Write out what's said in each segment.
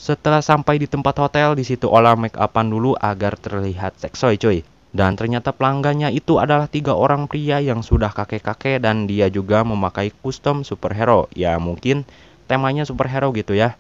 Setelah sampai di tempat hotel, di situ Ola make upan dulu agar terlihat seksoi cuy. Dan ternyata pelanggannya itu adalah 3 orang pria yang sudah kakek-kakek dan dia juga memakai kostum superhero. Ya mungkin temanya superhero gitu ya.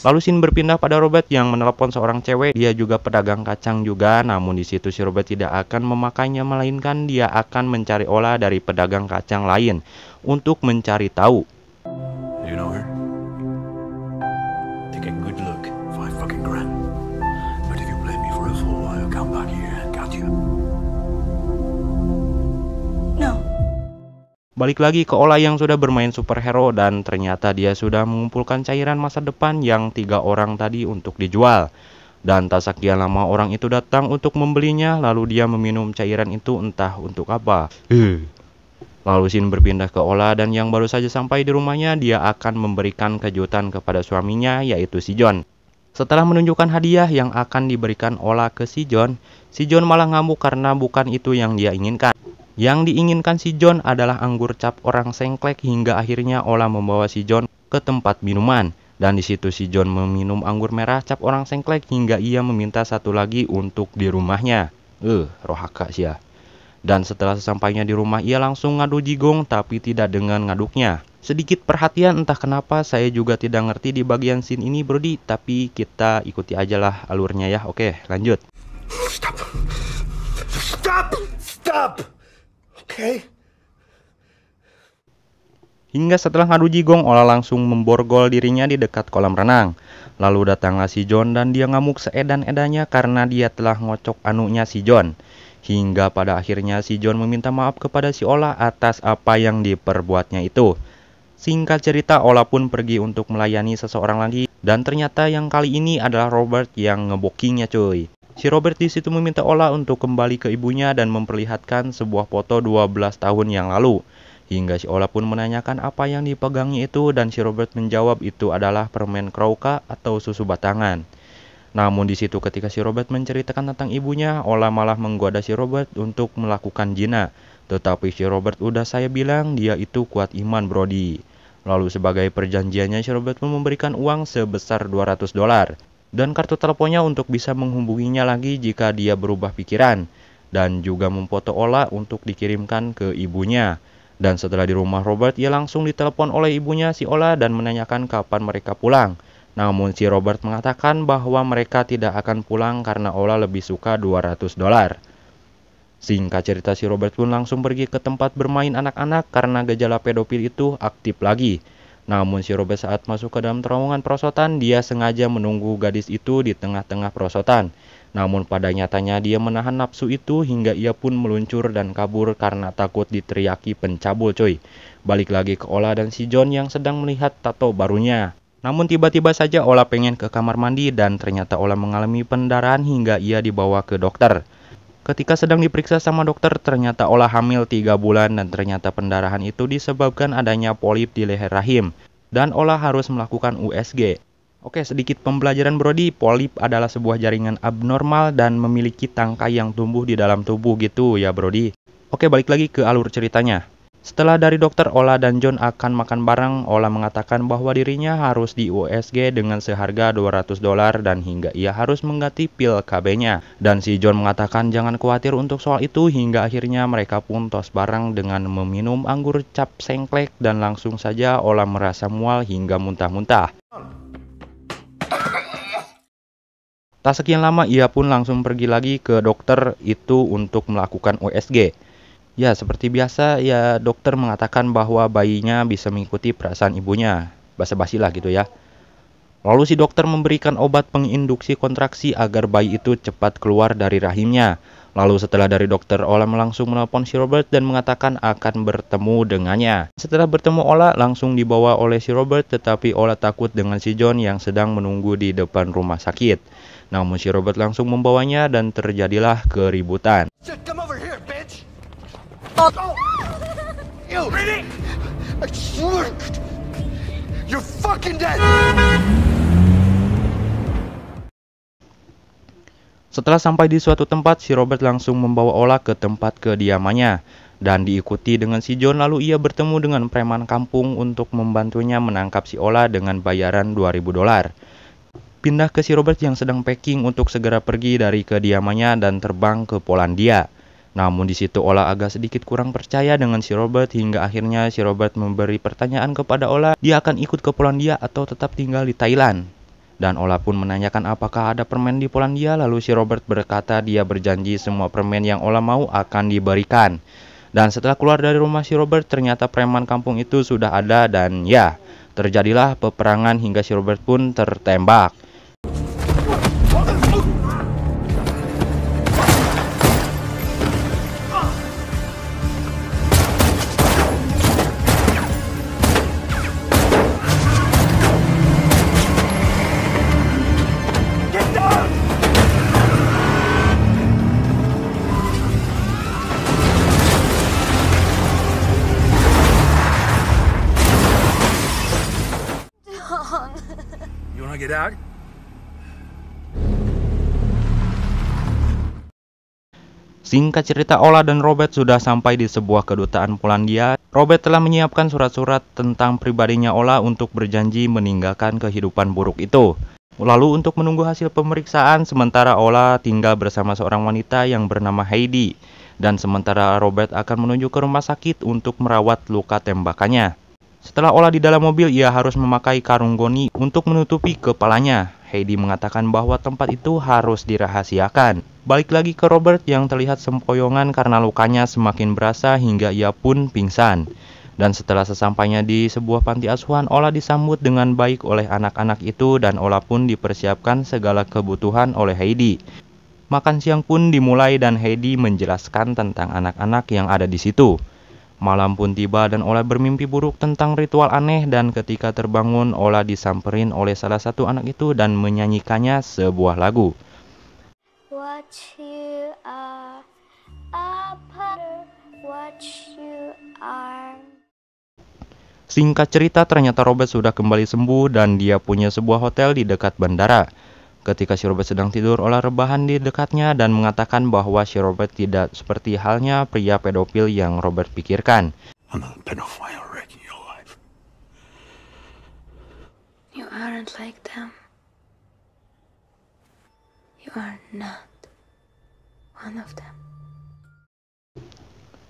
Lalu Shin berpindah pada Robert yang menelepon seorang cewek. Dia juga pedagang kacang juga. Namun di situ si Robert tidak akan memakainya, melainkan dia akan mencari Ola dari pedagang kacang lain untuk mencari tahu. You know her? Take a good look. 5 fucking grand. But if you blame me for a fool, I'll come back here and got you. No. Balik lagi ke Ola yang sudah bermain superhero dan ternyata dia sudah mengumpulkan cairan masa depan yang 3 orang tadi untuk dijual. Dan tak sekian lama orang itu datang untuk membelinya, lalu dia meminum cairan itu entah untuk apa. Lalu Shin berpindah ke Ola dan yang baru saja sampai di rumahnya, dia akan memberikan kejutan kepada suaminya yaitu si John. Setelah menunjukkan hadiah yang akan diberikan Ola ke si John malah ngamuk karena bukan itu yang dia inginkan. Yang diinginkan si John adalah anggur cap orang sengklek hingga akhirnya Ola membawa si John ke tempat minuman. Dan di situ si John meminum anggur merah cap orang sengklek hingga ia meminta satu lagi untuk di rumahnya. Rohaka sih ya. Dan setelah sesampainya di rumah ia langsung ngadu jigong tapi tidak dengan ngaduknya. Sedikit perhatian, entah kenapa saya juga tidak ngerti di bagian scene ini Brody, tapi kita ikuti aja lah alurnya ya. Oke, lanjut. Stop! Stop! Stop! Okay? Hingga setelah ngadu jigong, Ola langsung memborgol dirinya di dekat kolam renang. Lalu datanglah si John dan dia ngamuk seedan-edannya karena dia telah ngocok anunya si John. Hingga pada akhirnya si John meminta maaf kepada si Ola atas apa yang diperbuatnya itu. Singkat cerita, Ola pun pergi untuk melayani seseorang lagi. Dan ternyata yang kali ini adalah Robert yang ngebokingnya cuy. Si Robert di situ meminta Ola untuk kembali ke ibunya dan memperlihatkan sebuah foto 12 tahun yang lalu. Hingga si Ola pun menanyakan apa yang dipegangnya itu dan si Robert menjawab itu adalah permen Krauka atau susu batangan. Namun di situ ketika si Robert menceritakan tentang ibunya, Ola malah menggoda si Robert untuk melakukan zina. Tetapi si Robert udah saya bilang dia itu kuat iman Brody. Lalu sebagai perjanjiannya si Robert pun memberikan uang sebesar $200 dan kartu teleponnya untuk bisa menghubunginya lagi jika dia berubah pikiran. Dan juga memfoto Ola untuk dikirimkan ke ibunya. Dan setelah di rumah Robert, ia langsung ditelepon oleh ibunya si Ola dan menanyakan kapan mereka pulang. Namun si Robert mengatakan bahwa mereka tidak akan pulang karena Ola lebih suka $200. Singkat cerita si Robert pun langsung pergi ke tempat bermain anak-anak karena gejala pedofil itu aktif lagi. Namun si Robert saat masuk ke dalam terowongan perosotan, dia sengaja menunggu gadis itu di tengah-tengah perosotan. Namun pada nyatanya dia menahan nafsu itu hingga ia pun meluncur dan kabur karena takut diteriaki pencabul cuy. Balik lagi ke Ola dan si John yang sedang melihat tato barunya. Namun tiba-tiba saja Ola pengen ke kamar mandi dan ternyata Ola mengalami pendarahan hingga ia dibawa ke dokter. Ketika sedang diperiksa sama dokter, ternyata Ola hamil 3 bulan dan ternyata pendarahan itu disebabkan adanya polip di leher rahim. Dan Ola harus melakukan USG. Oke, sedikit pembelajaran Brody, polip adalah sebuah jaringan abnormal dan memiliki tangkai yang tumbuh di dalam tubuh gitu ya Brody. Oke, balik lagi ke alur ceritanya. Setelah dari dokter, Ola dan John akan makan bareng. Ola mengatakan bahwa dirinya harus di USG dengan seharga $200 dan hingga ia harus mengganti pil KB-nya. Dan si John mengatakan jangan khawatir untuk soal itu hingga akhirnya mereka pun tos bareng dengan meminum anggur cap sengklek dan langsung saja Ola merasa mual hingga muntah-muntah. Tak sekian lama ia pun langsung pergi lagi ke dokter itu untuk melakukan USG. Ya, seperti biasa, ya dokter mengatakan bahwa bayinya bisa mengikuti perasaan ibunya. Basa-basi lah gitu ya. Lalu si dokter memberikan obat penginduksi kontraksi agar bayi itu cepat keluar dari rahimnya. Lalu setelah dari dokter, Ola langsung menelpon si Robert dan mengatakan akan bertemu dengannya. Setelah bertemu Ola, langsung dibawa oleh si Robert, tetapi Ola takut dengan si John yang sedang menunggu di depan rumah sakit. Namun si Robert langsung membawanya dan terjadilah keributan. Oh. You really? I swear, you're fucking dead. Setelah sampai di suatu tempat, si Robert langsung membawa Ola ke tempat kediamannya dan diikuti dengan si John. Lalu ia bertemu dengan preman kampung untuk membantunya menangkap si Ola dengan bayaran $2.000. Pindah ke si Robert yang sedang packing untuk segera pergi dari kediamannya dan terbang ke Polandia. Namun di situ Ola agak sedikit kurang percaya dengan si Robert hingga akhirnya si Robert memberi pertanyaan kepada Ola, dia akan ikut ke Polandia atau tetap tinggal di Thailand. Dan Ola pun menanyakan apakah ada permen di Polandia, lalu si Robert berkata dia berjanji semua permen yang Ola mau akan diberikan. Dan setelah keluar dari rumah si Robert, ternyata preman kampung itu sudah ada dan ya, terjadilah peperangan hingga si Robert pun tertembak. You wanna get out? Singkat cerita, Ola dan Robert sudah sampai di sebuah kedutaan Polandia. Robert telah menyiapkan surat-surat tentang pribadinya Ola untuk berjanji meninggalkan kehidupan buruk itu. Lalu untuk menunggu hasil pemeriksaan, sementara Ola tinggal bersama seorang wanita yang bernama Heidi. Dan sementara Robert akan menuju ke rumah sakit untuk merawat luka tembakannya. Setelah Ola di dalam mobil, ia harus memakai karung goni untuk menutupi kepalanya. Heidi mengatakan bahwa tempat itu harus dirahasiakan. Balik lagi ke Robert yang terlihat sempoyongan karena lukanya semakin berasa hingga ia pun pingsan. Dan setelah sesampainya di sebuah panti asuhan, Ola disambut dengan baik oleh anak-anak itu dan Ola pun dipersiapkan segala kebutuhan oleh Heidi. Makan siang pun dimulai dan Heidi menjelaskan tentang anak-anak yang ada di situ. Malam pun tiba dan Ola bermimpi buruk tentang ritual aneh dan ketika terbangun Ola disamperin oleh salah satu anak itu dan menyanyikannya sebuah lagu. What you are, a putter, what you are. Singkat cerita, ternyata Robert sudah kembali sembuh dan dia punya sebuah hotel di dekat bandara. Ketika si Robert sedang tidur, Ola rebahan di dekatnya dan mengatakan bahwa si Robert tidak seperti halnya pria pedofil yang Robert pikirkan. I'm not a pedophile wrecking your life. You aren't like them. You are not one of them.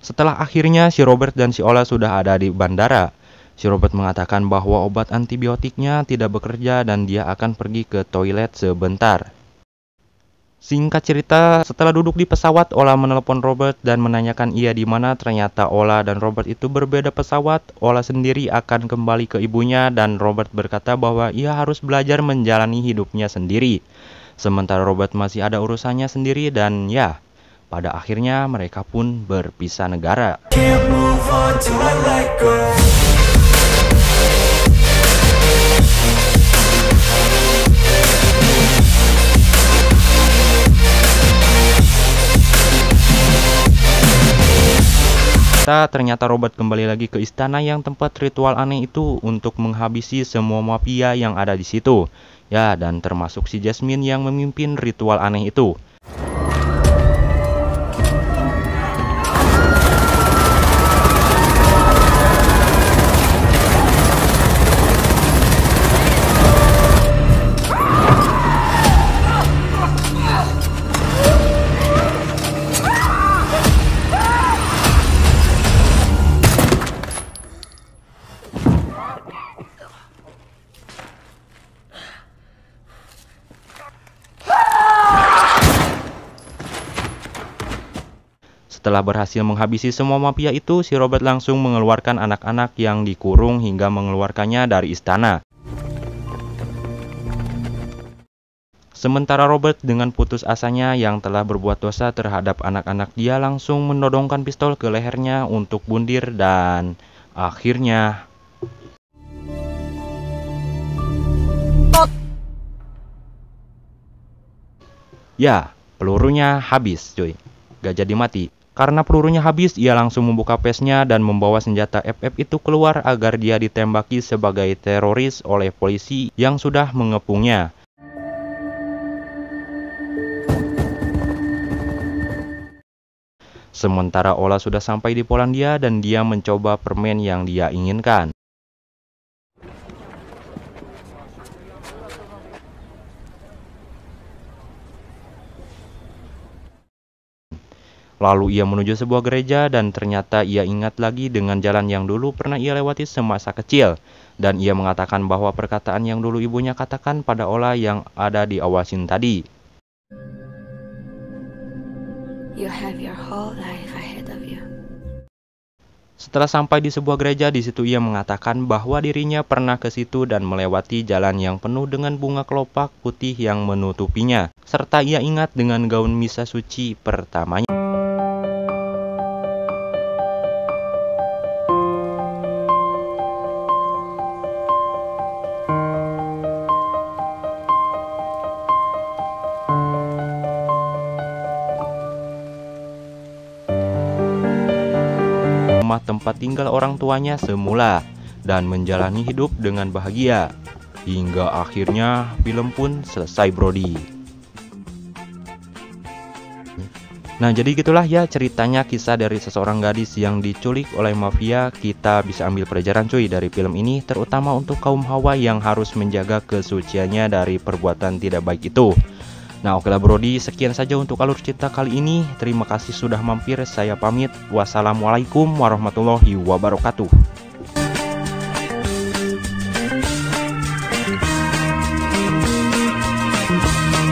Setelah akhirnya si Robert dan si Ola sudah ada di bandara, si Robert mengatakan bahwa obat antibiotiknya tidak bekerja dan dia akan pergi ke toilet sebentar. Singkat cerita, setelah duduk di pesawat, Ola menelepon Robert dan menanyakan ia di mana. Ternyata Ola dan Robert itu berbeda pesawat. Ola sendiri akan kembali ke ibunya dan Robert berkata bahwa ia harus belajar menjalani hidupnya sendiri. Sementara Robert masih ada urusannya sendiri dan ya, pada akhirnya mereka pun berpisah negara. Can't move on till I let go. Ternyata Robert kembali lagi ke istana yang tempat ritual aneh itu untuk menghabisi semua mafia yang ada di situ. Ya, dan termasuk si Jasmine yang memimpin ritual aneh itu. Setelah berhasil menghabisi semua mafia itu, si Robert langsung mengeluarkan anak-anak yang dikurung hingga mengeluarkannya dari istana. Sementara Robert dengan putus asanya yang telah berbuat dosa terhadap anak-anak, dia langsung menodongkan pistol ke lehernya untuk bundir dan akhirnya ya, pelurunya habis cuy. Gak jadi mati. Karena pelurunya habis, ia langsung membuka pesnya dan membawa senjata FF itu keluar agar dia ditembaki sebagai teroris oleh polisi yang sudah mengepungnya. Sementara Ola sudah sampai di Polandia dan dia mencoba permen yang dia inginkan. Lalu ia menuju sebuah gereja dan ternyata ia ingat lagi dengan jalan yang dulu pernah ia lewati semasa kecil. Dan ia mengatakan bahwa perkataan yang dulu ibunya katakan pada Ola yang ada di awal scene tadi. You have your whole life ahead of you. Setelah sampai di sebuah gereja, di situ ia mengatakan bahwa dirinya pernah ke situ dan melewati jalan yang penuh dengan bunga kelopak putih yang menutupinya. Serta ia ingat dengan gaun misa suci pertamanya. Rumah tempat tinggal orang tuanya semula dan menjalani hidup dengan bahagia. Hingga akhirnya film pun selesai, Brody. Nah, jadi gitulah ya ceritanya, kisah dari seseorang gadis yang diculik oleh mafia. Kita bisa ambil pelajaran cuy dari film ini, terutama untuk kaum hawa yang harus menjaga kesuciannya dari perbuatan tidak baik itu. Nah, okelah Brody, sekian saja untuk alur cerita kali ini. Terima kasih sudah mampir, saya pamit. Wassalamualaikum warahmatullahi wabarakatuh.